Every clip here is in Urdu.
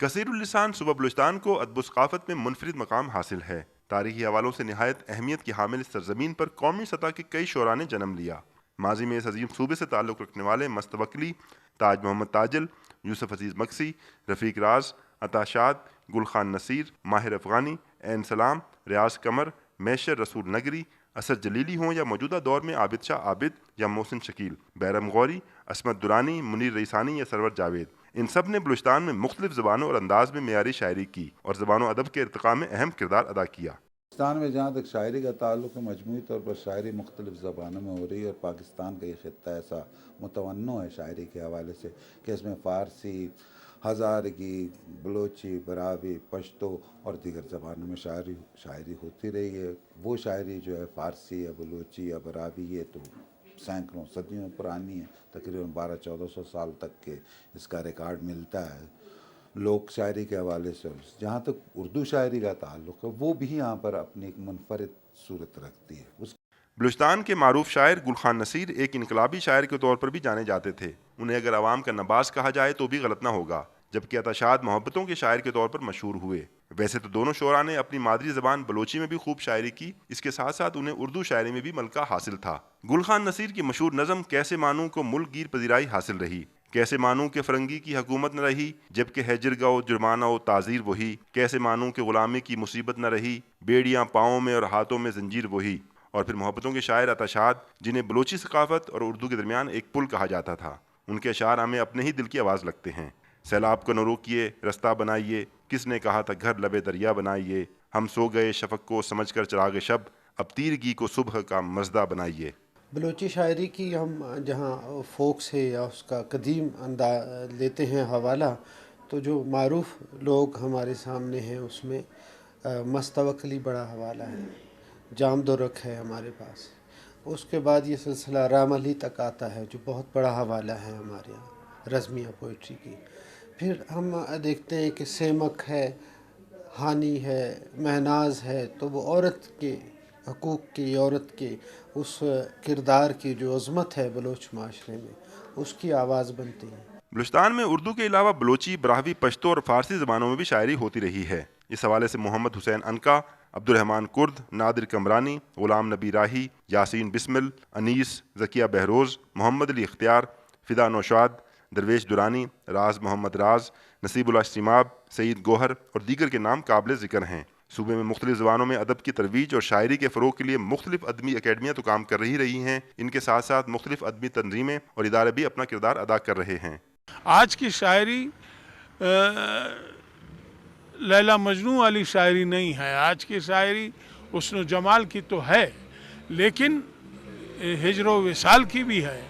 کثیر اللسان صوبہ بلوچستان کو ادب و ثقافت میں منفرد مقام حاصل ہے۔ تاریخی حوالوں سے نہایت اہمیت کی حامل اس سرزمین پر قومی سطح کے کئی شعراء نے جنم لیا۔ ماضی میں اس عظیم صوبے سے تعلق رکھنے والے مستوکلی، تاج محمد تاجل، یوسف عزیز مکسی، رفیق راز، عطا شاد، گل خان نصیر، ماہر افغانی، عین سلام، ریاض قمر، میشر رسول نگری، اسد جلیلی ہوں یا موجودہ دور میں عابد شاہ عابد یا محسن شکیل، بیرم غوری، عصمت درانی، منیر ریسانی یا سرور جاوید، ان سب نے بلوچستان میں مختلف زبانوں اور انداز میں معیاری شاعری کی اور زبان و ادب کے ارتقاء میں اہم کردار ادا کیا۔ پاکستان میں جہاں تک شاعری کا تعلق ہے، مجموعی طور پر شاعری مختلف زبانوں میں ہو رہی ہے، اور پاکستان کا یہ خطہ ایسا متنوع ہے شاعری کے حوالے سے کہ اس میں فارسی، ہزارگی، بلوچی، براوی، پشتو اور دیگر زبانوں میں شاعری ہوتی رہی ہے۔ وہ شاعری جو ہے فارسی یا بلوچی یا براوی، یہ تو سینکڑوں صدیوں پرانی ہے، تقریباً 1200-1400 سال تک کے اس کا ریکارڈ ملتا ہے لوک شاعری کے حوالے سے۔ جہاں تک اردو شاعری کا تعلق ہے، وہ بھی یہاں پر اپنی ایک منفرد صورت رکھتی ہے۔ بلوچستان کے معروف شاعر گل خان نصیر ایک انقلابی شاعر کے طور پر بھی جانے جاتے تھے۔ انہیں اگر عوام کا نباز کہا جائے تو بھی غلط نہ ہوگا، جبکہ عطا شاد محبتوں کے شاعر کے طور پر مشہور ہوئے۔ ویسے تو دونوں شعراء نے اپنی مادری زبان بلوچی میں بھی خوب شاعری کی، اس کے ساتھ ساتھ انہیں اردو شاعری میں بھی ملکہ حاصل تھا۔ گل خان نصیر کی مشہور نظم کیسے مانوں کو ملک گیر پذیرائی حاصل رہی، کیسے مانوں کہ فرنگی کی حکومت نہ رہی، جبکہ ہے جرگہ و جرمانہ و تعزیر وہی، کیسے مانوں کہ غلامی کی مصیبت نہ رہی، بیڑیاں پاؤں میں اور ہاتھوں میں زنجیر وہی۔ اور پھر محبتوں کے شاعر عطا شاد، جنہیں بلوچی ثقافت اور اردو کے درمیان ایک پل کہا جاتا تھا، ان کے اشعار ہمیں اپنے ہی دل کی آواز لگتے ہیں۔ سیلاب کو نہ روکیے، رستہ بنائیے، کس نے کہا تھا گھر لبے دریا بنائیے، ہم سو گئے شفق کو سمجھ کر چراغ شب، اب تیرگی کو صبح کا مزدہ بنائیے۔ بلوچی شاعری کی ہم جہاں فوک سے یا اس کا قدیم لیتے ہیں حوالہ، تو جو معروف لوگ ہمارے سامنے ہیں اس میں مستوکلی بڑا حوالہ ہے، جام رکھ ہے ہمارے پاس۔ اس کے بعد یہ سلسلہ رام علی تک آتا ہے جو بہت بڑا حوالہ ہے ہمارے یہاں رزمیہ پوئٹری کی۔ پھر ہم دیکھتے ہیں کہ سیمک ہے، ہانی ہے، مہناز ہے، تو وہ عورت کے حقوق کی، عورت کے اس کردار کی جو عظمت ہے بلوچ معاشرے میں، اس کی آواز بنتی ہے۔ بلوچستان میں اردو کے علاوہ بلوچی، براہوی، پشتو اور فارسی زبانوں میں بھی شاعری ہوتی رہی ہے۔ اس حوالے سے محمد حسین عنقا، عبد الرحمن کرد، نادر کمرانی، غلام نبی راہی، یاسین بسمل، انیس، ذکیہ بہروز، محمد علی اختیار، فدا نوشاد، درویش درانی، راز محمد راز، نصیب اللہ شماب، سعید گوہر اور دیگر کے نام قابل ذکر ہیں۔ صوبے میں مختلف زبانوں میں ادب کی ترویج اور شاعری کے فروغ کے لیے مختلف ادبی اکیڈمیاں تو کام کر رہی ہیں، ان کے ساتھ ساتھ مختلف ادبی تنظیمیں اور ادارے بھی اپنا کردار ادا کر رہے ہیں۔ آج کی شاعری لیلا مجنوں والی شاعری نہیں ہے، آج کی شاعری حسن و جمال کی تو ہے، لیکن ہجر و وصال کی بھی ہے،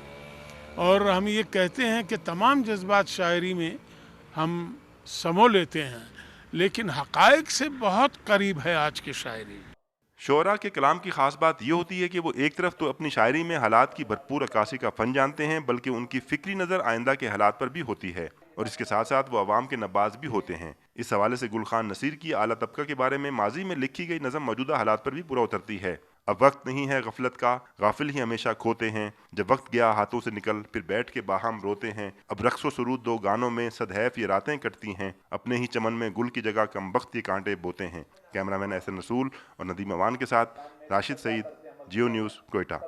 اور ہم یہ کہتے ہیں کہ تمام جذبات شاعری میں ہم سمو لیتے ہیں، لیکن حقائق سے بہت قریب ہے آج کی شاعری۔ شعراء کے کلام کی خاص بات یہ ہوتی ہے کہ وہ ایک طرف تو اپنی شاعری میں حالات کی بھرپور عکاسی کا فن جانتے ہیں، بلکہ ان کی فکری نظر آئندہ کے حالات پر بھی ہوتی ہے، اور اس کے ساتھ ساتھ وہ عوام کے نباز بھی ہوتے ہیں۔ اس حوالے سے گل خان نصیر کی اعلیٰ طبقہ کے بارے میں ماضی میں لکھی گئی نظم موجودہ حالات پر بھی پورا اترتی ہے۔ اب وقت نہیں ہے غفلت کا، غافل ہی ہمیشہ کھوتے ہیں، جب وقت گیا ہاتھوں سے نکل پھر بیٹھ کے باہم روتے ہیں، اب رقص و سرود دو گانوں میں صدحیف یہ راتیں کٹتی ہیں، اپنے ہی چمن میں گل کی جگہ کم وقت یہ کانٹے بوتے ہیں۔ کیمرہ مین احسن رسول اور ندیم امان کے ساتھ راشد سعید، جیو نیوز، کوئٹہ۔